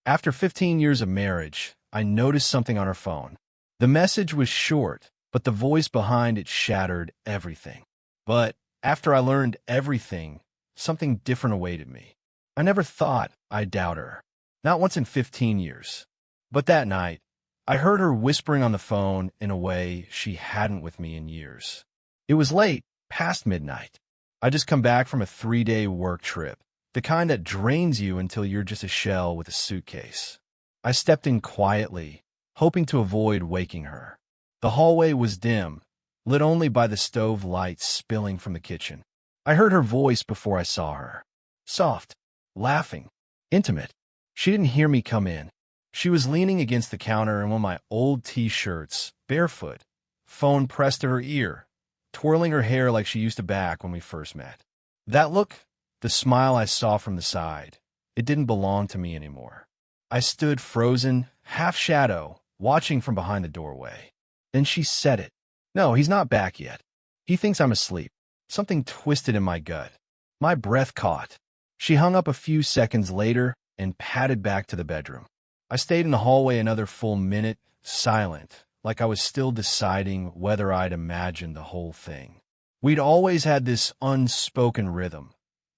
After 15 years of marriage, I noticed something on her phone. The message was short, but the voice behind it shattered everything. But after I learned everything, something different awaited me. I never thought I'd doubt her. Not once in 15 years. But that night, I heard her whispering on the phone in a way she hadn't with me in years. It was late, past midnight. I just come back from a 3-day work trip, the kind that drains you until you're just a shell with a suitcase. I stepped in quietly, hoping to avoid waking her. The hallway was dim, lit only by the stove lights spilling from the kitchen. I heard her voice before I saw her. Soft, laughing, intimate. She didn't hear me come in. She was leaning against the counter in one of my old t-shirts, barefoot, phone pressed to her ear, twirling her hair like she used to back when we first met. That look, the smile I saw from the side, it didn't belong to me anymore. I stood frozen, half shadow, watching from behind the doorway. Then she said it. No, he's not back yet. He thinks I'm asleep. Something twisted in my gut. My breath caught. She hung up a few seconds later and padded back to the bedroom. I stayed in the hallway another full minute, silent, like I was still deciding whether I'd imagined the whole thing. We'd always had this unspoken rhythm.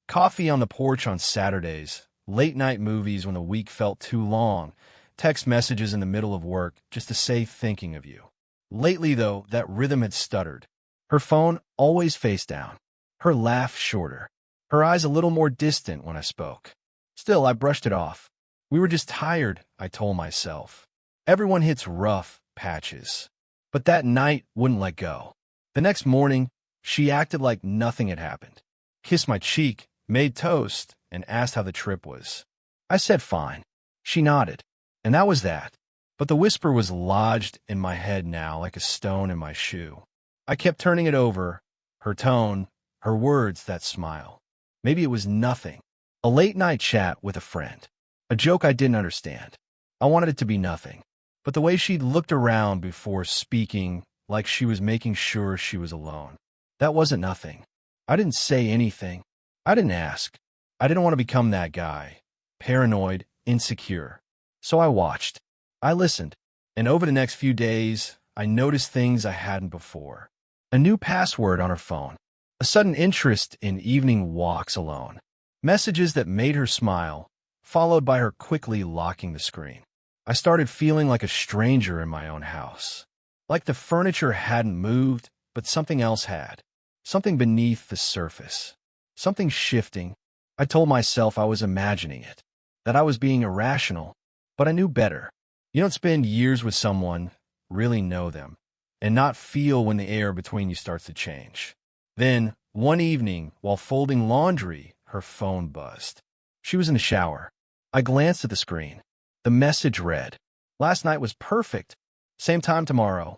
Coffee on the porch on Saturdays, late-night movies when the week felt too long, text messages in the middle of work just to say thinking of you. Lately, though, that rhythm had stuttered. Her phone always face down, her laugh shorter, her eyes a little more distant when I spoke. Still, I brushed it off. We were just tired, I told myself. Everyone hits rough patches. But that night wouldn't let go. The next morning, she acted like nothing had happened. Kissed my cheek, made toast, and asked how the trip was. I said fine. She nodded. And that was that. But the whisper was lodged in my head now like a stone in my shoe. I kept turning it over, her tone, her words, that smile. Maybe it was nothing. A late-night chat with a friend. A joke I didn't understand. I wanted it to be nothing. But the way she looked around before speaking, like she was making sure she was alone, that wasn't nothing. I didn't say anything. I didn't ask. I didn't want to become that guy. Paranoid, insecure. So I watched. I listened. And over the next few days, I noticed things I hadn't before. A new password on her phone. A sudden interest in evening walks alone. Messages that made her smile, followed by her quickly locking the screen. I started feeling like a stranger in my own house. Like the furniture hadn't moved, but something else had. Something beneath the surface. Something shifting. I told myself I was imagining it, that I was being irrational, but I knew better. You don't spend years with someone, really know them, and not feel when the air between you starts to change. Then, one evening, while folding laundry, her phone buzzed. She was in the shower. I glanced at the screen. The message read, "Last night was perfect. Same time tomorrow."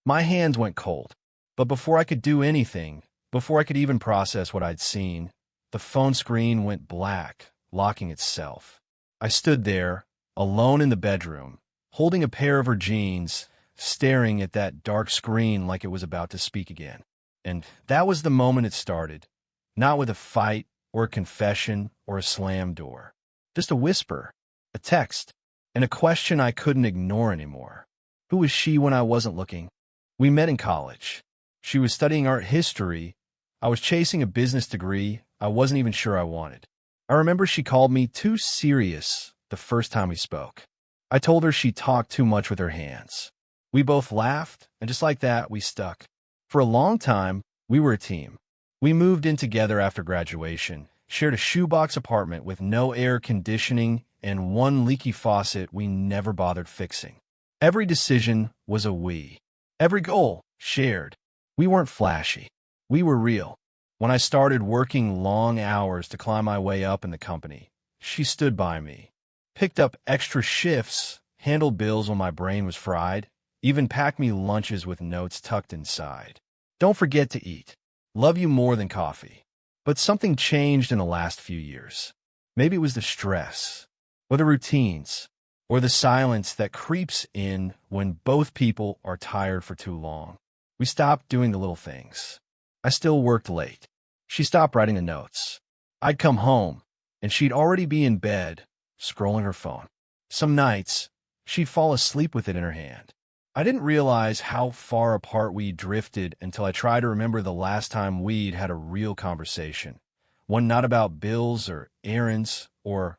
My hands went cold. But before I could do anything, before I could even process what I'd seen, the phone screen went black, locking itself. I stood there, alone in the bedroom, holding a pair of her jeans, staring at that dark screen like it was about to speak again. And that was the moment it started. Not with a fight, or a confession, or a slammed door. Just a whisper, a text, and a question I couldn't ignore anymore. Who was she when I wasn't looking? We met in college. She was studying art history. I was chasing a business degree I wasn't even sure I wanted. I remember she called me too serious the first time we spoke. I told her she talked too much with her hands. We both laughed, and just like that, we stuck. For a long time, we were a team. We moved in together after graduation, shared a shoebox apartment with no air conditioning and one leaky faucet we never bothered fixing. Every decision was a we. Every goal shared. We weren't flashy. We were real. When I started working long hours to climb my way up in the company, she stood by me, picked up extra shifts, handled bills when my brain was fried, even packed me lunches with notes tucked inside. Don't forget to eat. Love you more than coffee. But something changed in the last few years. Maybe it was the stress, or the routines, or the silence that creeps in when both people are tired for too long. We stopped doing the little things. I still worked late. She stopped writing the notes. I'd come home, and she'd already be in bed, scrolling her phone. Some nights, she'd fall asleep with it in her hand. I didn't realize how far apart we drifted until I tried to remember the last time we'd had a real conversation. One not about bills or errands or,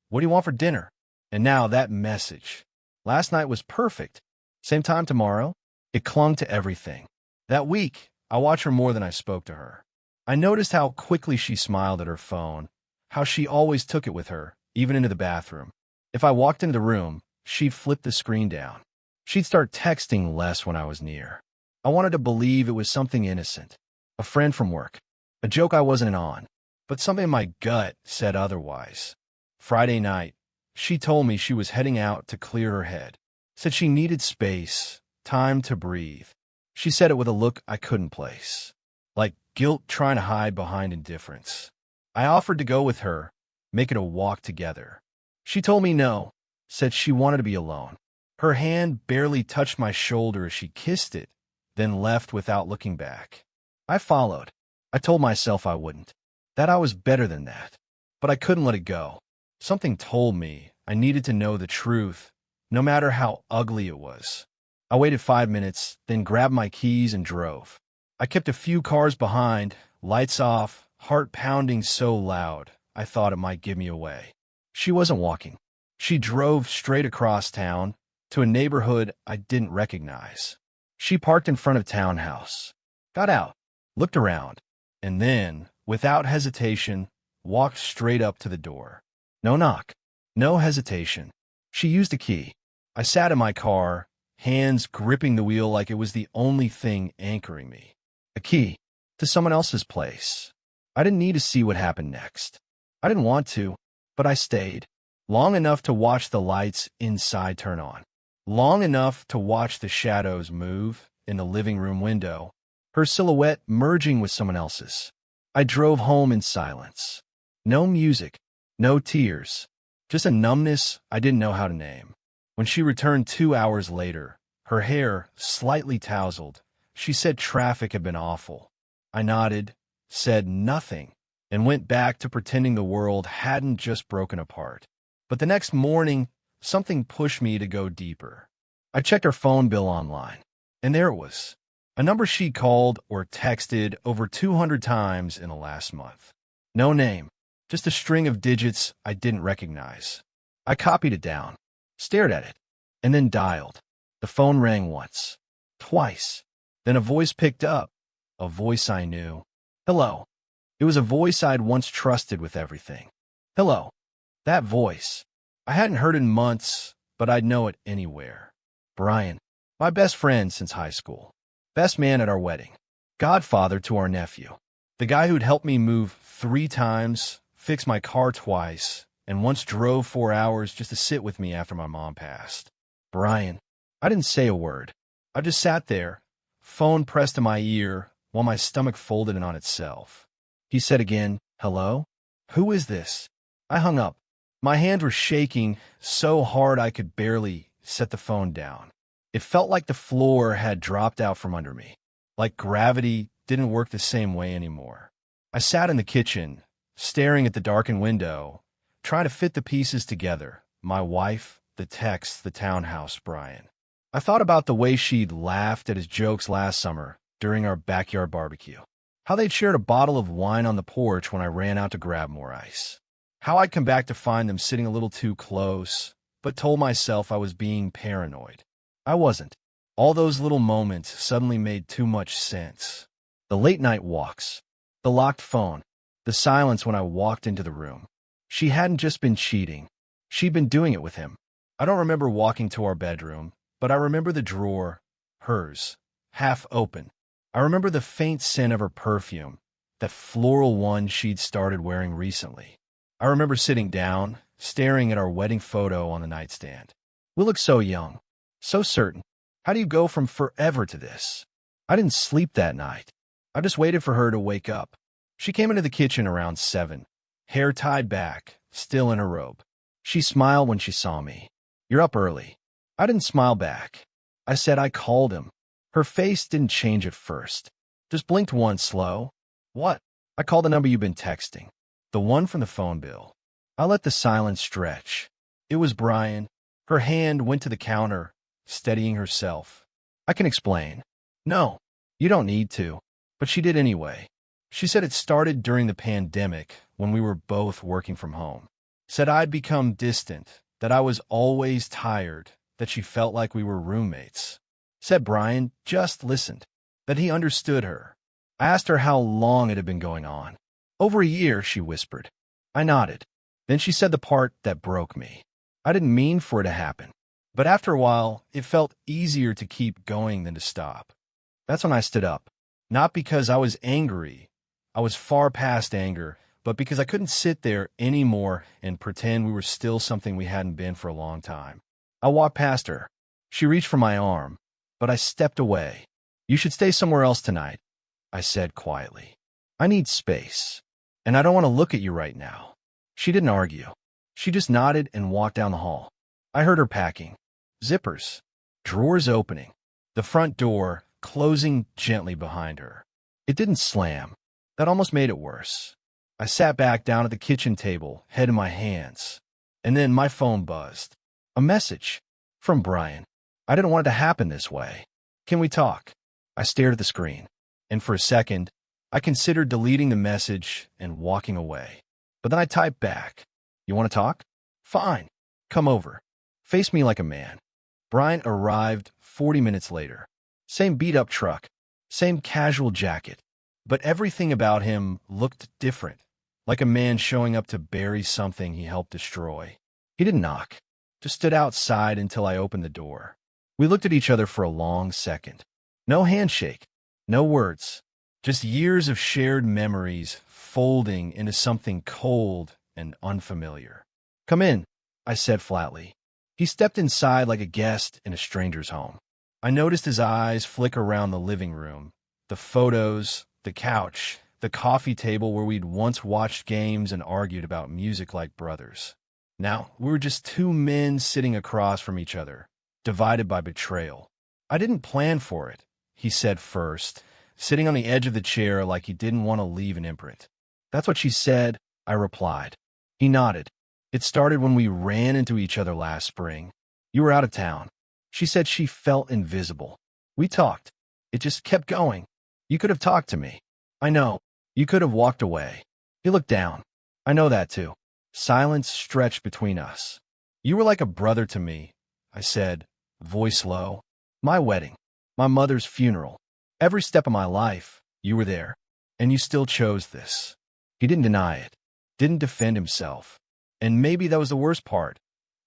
what do you want for dinner? And now that message. Last night was perfect. Same time tomorrow? It clung to everything. That week, I watched her more than I spoke to her. I noticed how quickly she smiled at her phone, how she always took it with her, even into the bathroom. If I walked into the room, she'd flip the screen down. She'd start texting less when I was near. I wanted to believe it was something innocent, a friend from work, a joke I wasn't in on, but something in my gut said otherwise. Friday night, she told me she was heading out to clear her head, said she needed space, time to breathe. She said it with a look I couldn't place, like guilt trying to hide behind indifference. I offered to go with her, make it a walk together. She told me no, said she wanted to be alone. Her hand barely touched my shoulder as she kissed it, then left without looking back. I followed. I told myself I wouldn't, that I was better than that, but I couldn't let it go. Something told me I needed to know the truth, no matter how ugly it was. I waited 5 minutes, then grabbed my keys and drove. I kept a few cars behind, lights off, heart pounding so loud I thought it might give me away. She wasn't walking. She drove straight across town to a neighborhood I didn't recognize. She parked in front of townhouse, got out, looked around, and then, without hesitation, walked straight up to the door. No knock, no hesitation. She used a key. I sat in my car, hands gripping the wheel like it was the only thing anchoring me. A key to someone else's place. I didn't need to see what happened next. I didn't want to, but I stayed. Long enough to watch the lights inside turn on. Long enough to watch the shadows move in the living room window, her silhouette merging with someone else's. I drove home in silence. No music, no tears, just a numbness I didn't know how to name. When she returned 2 hours later, her hair slightly tousled, she said traffic had been awful. I nodded, said nothing, and went back to pretending the world hadn't just broken apart. But the next morning, something pushed me to go deeper. I checked her phone bill online, and there it was. A number she called or texted over 200 times in the last month. No name, just a string of digits I didn't recognize. I copied it down, stared at it, and then dialed. The phone rang once, twice. Then a voice picked up, a voice I knew. Hello. It was a voice I'd once trusted with everything. Hello. That voice. I hadn't heard it in months, but I'd know it anywhere. Brian, my best friend since high school. Best man at our wedding. Godfather to our nephew. The guy who'd helped me move 3 times, fix my car twice, and once drove 4 hours just to sit with me after my mom passed. Brian. I didn't say a word. I just sat there, phone pressed to my ear, while my stomach folded in on itself. He said again, hello? Who is this? I hung up. My hands were shaking so hard I could barely set the phone down. It felt like the floor had dropped out from under me, like gravity didn't work the same way anymore. I sat in the kitchen, staring at the darkened window, trying to fit the pieces together. My wife, the text, the townhouse, Brian. I thought about the way she'd laughed at his jokes last summer during our backyard barbecue. How they'd shared a bottle of wine on the porch when I ran out to grab more ice. How I'd come back to find them sitting a little too close, but told myself I was being paranoid. I wasn't. All those little moments suddenly made too much sense. The late-night walks, the locked phone, the silence when I walked into the room. She hadn't just been cheating. She'd been doing it with him. I don't remember walking to our bedroom, but I remember the drawer, hers, half open. I remember the faint scent of her perfume, that floral one she'd started wearing recently. I remember sitting down, staring at our wedding photo on the nightstand. We looked so young, so certain. How do you go from forever to this? I didn't sleep that night. I just waited for her to wake up. She came into the kitchen around 7, hair tied back, still in her robe. She smiled when she saw me. You're up early. I didn't smile back. I said I called him. Her face didn't change at first. Just blinked once slow. What? I called the number you've been texting. The one from the phone bill. I let the silence stretch. It was Brian. Her hand went to the counter, steadying herself. I can explain. No, you don't need to. But she did anyway. She said it started during the pandemic when we were both working from home. Said I'd become distant, that I was always tired, that she felt like we were roommates. Said Brian just listened, that he understood her. I asked her how long it had been going on. Over a year, she whispered. I nodded. Then she said the part that broke me. I didn't mean for it to happen, but after a while, it felt easier to keep going than to stop. That's when I stood up. Not because I was angry. I was far past anger, but because I couldn't sit there anymore and pretend we were still something we hadn't been for a long time. I walked past her. She reached for my arm, but I stepped away. You should stay somewhere else tonight, I said quietly. I need space, and I don't want to look at you right now. She didn't argue. She just nodded and walked down the hall. I heard her packing. Zippers. Drawers opening. The front door closing gently behind her. It didn't slam. That almost made it worse. I sat back down at the kitchen table, head in my hands. And then my phone buzzed. A message. From Brian. I didn't want it to happen this way. Can we talk? I stared at the screen. And for a second, I considered deleting the message and walking away. But then I typed back. You want to talk? Fine. Come over. Face me like a man. Brian arrived 40 minutes later. Same beat-up truck. Same casual jacket. But everything about him looked different. Like a man showing up to bury something he helped destroy. He didn't knock. Just stood outside until I opened the door. We looked at each other for a long second. No handshake. No words. Just years of shared memories folding into something cold and unfamiliar. Come in, I said flatly. He stepped inside like a guest in a stranger's home. I noticed his eyes flick around the living room, the photos, the couch, the coffee table where we'd once watched games and argued about music like brothers. Now, we were just two men sitting across from each other, divided by betrayal. I didn't plan for it, he said first, sitting on the edge of the chair like he didn't want to leave an imprint. That's what she said, I replied. He nodded. It started when we ran into each other last spring. You were out of town. She said she felt invisible. We talked. It just kept going. You could have talked to me. I know. You could have walked away. He looked down. I know that too. Silence stretched between us. You were like a brother to me, I said, voice low. My wedding. My mother's funeral. Every step of my life, you were there. And you still chose this. He didn't deny it. Didn't defend himself. And maybe that was the worst part.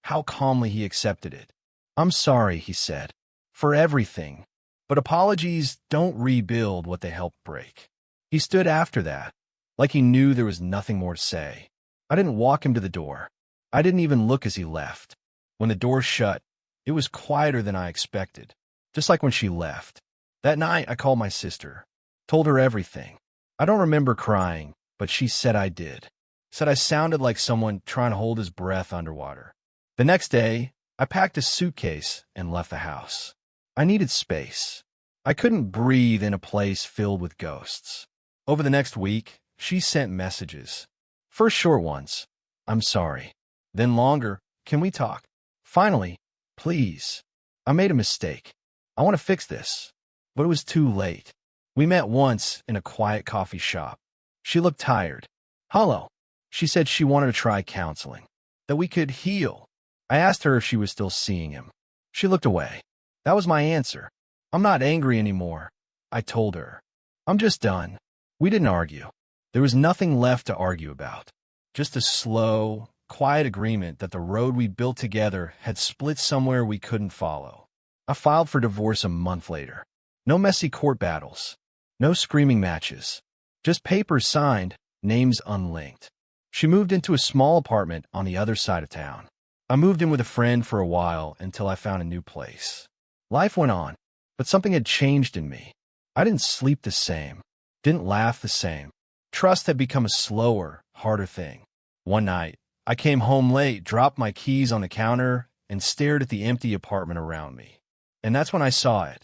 How calmly he accepted it. I'm sorry, he said, for everything. But apologies don't rebuild what they helped break. He stood after that, like he knew there was nothing more to say. I didn't walk him to the door. I didn't even look as he left. When the door shut, it was quieter than I expected, just like when she left. That night, I called my sister, told her everything. I don't remember crying, but she said I did. Said I sounded like someone trying to hold his breath underwater. The next day, I packed a suitcase and left the house. I needed space. I couldn't breathe in a place filled with ghosts. Over the next week, she sent messages. First short ones, I'm sorry. Then longer, can we talk? Finally, please. I made a mistake. I want to fix this. But it was too late. We met once in a quiet coffee shop. She looked tired. Hello. She said she wanted to try counseling, that we could heal. I asked her if she was still seeing him. She looked away. That was my answer. I'm not angry anymore, I told her. I'm just done. We didn't argue. There was nothing left to argue about. Just a slow, quiet agreement that the road we built together had split somewhere we couldn't follow. I filed for divorce a month later. No messy court battles. No screaming matches. Just papers signed, names unlinked. She moved into a small apartment on the other side of town. I moved in with a friend for a while until I found a new place. Life went on, but something had changed in me. I didn't sleep the same, didn't laugh the same. Trust had become a slower, harder thing. One night, I came home late, dropped my keys on the counter, and stared at the empty apartment around me. And that's when I saw it.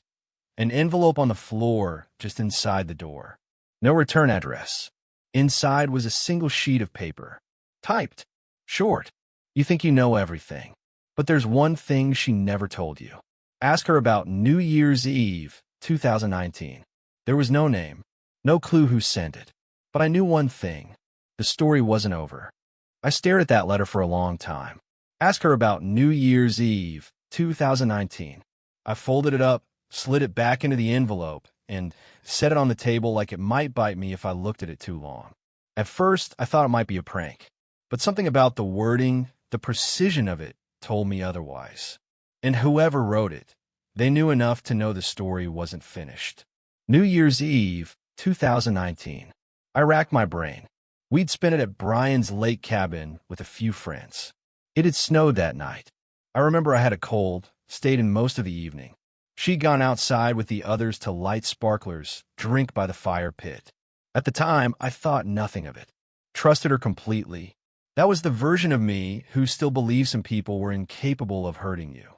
An envelope on the floor just inside the door. No return address. Inside was a single sheet of paper. Typed. Short. You think you know everything. But there's one thing she never told you. Ask her about New Year's Eve, 2019. There was no name, no clue who sent it. But I knew one thing. The story wasn't over. I stared at that letter for a long time. Ask her about New Year's Eve, 2019. I folded it up, slid it back into the envelope, and set it on the table like it might bite me if I looked at it too long. At first, I thought it might be a prank, but something about the wording, the precision of it, told me otherwise. And whoever wrote it, they knew enough to know the story wasn't finished. New Year's Eve, 2019. I racked my brain. We'd spent it at Brian's lake cabin with a few friends. It had snowed that night. I remember I had a cold, stayed in most of the evening. She'd gone outside with the others to light sparklers, drink by the fire pit. At the time, I thought nothing of it. Trusted her completely. That was the version of me who still believed some people were incapable of hurting you.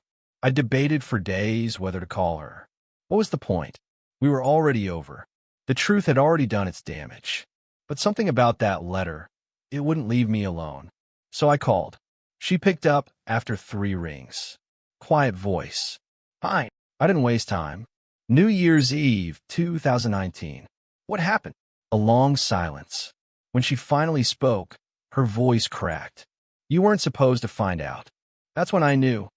I debated for days whether to call her. What was the point? We were already over. The truth had already done its damage. But something about that letter, it wouldn't leave me alone. So I called. She picked up after 3 rings. Quiet voice. Hi. I didn't waste time. New Year's Eve, 2019. What happened? A long silence. When she finally spoke, her voice cracked. You weren't supposed to find out. That's when I knew.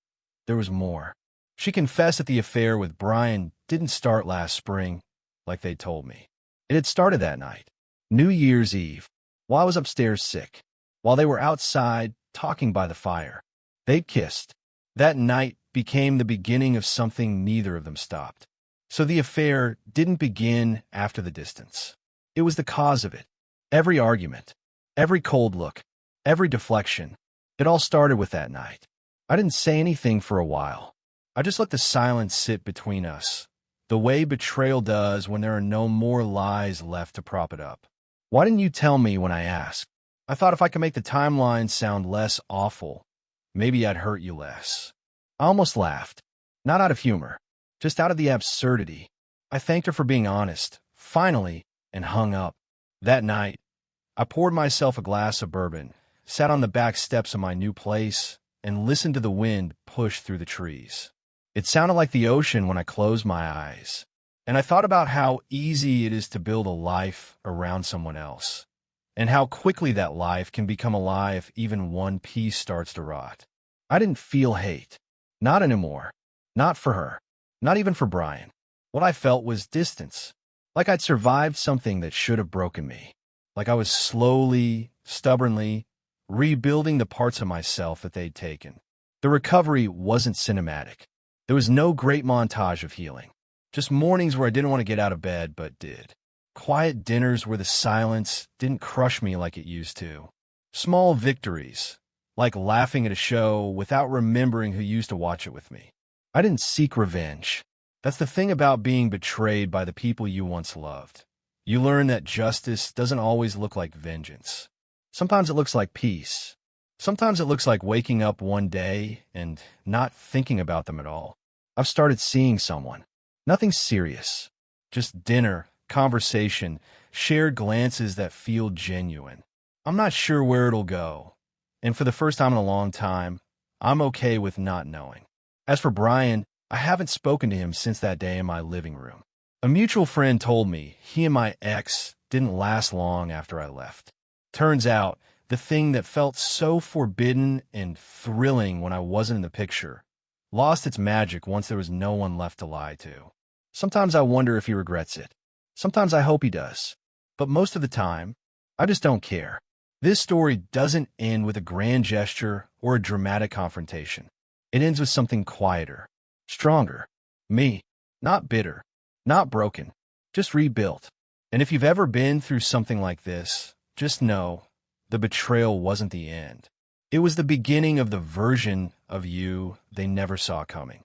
There was more. She confessed that the affair with Brian didn't start last spring, like they told me. It had started that night. New Year's Eve, while I was upstairs sick, while they were outside talking by the fire. They'd kissed. That night became the beginning of something neither of them stopped. So the affair didn't begin after the distance. It was the cause of it. Every argument, every cold look, every deflection, it all started with that night. I didn't say anything for a while. I just let the silence sit between us, the way betrayal does when there are no more lies left to prop it up. Why didn't you tell me when I asked? I thought if I could make the timeline sound less awful, maybe I'd hurt you less. I almost laughed. Not out of humor, just out of the absurdity. I thanked her for being honest, finally, and hung up. That night, I poured myself a glass of bourbon, sat on the back steps of my new place, and listened to the wind push through the trees. It sounded like the ocean when I closed my eyes. And I thought about how easy it is to build a life around someone else, and how quickly that life can become a lie if even one piece starts to rot. I didn't feel hate. Not anymore. Not for her. Not even for Brian. What I felt was distance. Like I'd survived something that should have broken me. Like I was slowly, stubbornly, rebuilding the parts of myself that they'd taken. The recovery wasn't cinematic. There was no great montage of healing. Just mornings where I didn't want to get out of bed, but did. Quiet dinners where the silence didn't crush me like it used to. Small victories, like laughing at a show without remembering who used to watch it with me. I didn't seek revenge. That's the thing about being betrayed by the people you once loved. You learn that justice doesn't always look like vengeance. Sometimes it looks like peace. Sometimes it looks like waking up one day and not thinking about them at all. I've started seeing someone. Nothing serious. Just dinner, conversation, shared glances that feel genuine. I'm not sure where it'll go. And for the first time in a long time, I'm okay with not knowing. As for Brian, I haven't spoken to him since that day in my living room. A mutual friend told me he and my ex didn't last long after I left. Turns out, the thing that felt so forbidden and thrilling when I wasn't in the picture lost its magic once there was no one left to lie to. Sometimes I wonder if he regrets it. Sometimes I hope he does. But most of the time, I just don't care. This story doesn't end with a grand gesture or a dramatic confrontation. It ends with something quieter, stronger. Me, not bitter, not broken, just rebuilt. And if you've ever been through something like this, just know the betrayal wasn't the end. It was the beginning of the version of you they never saw coming.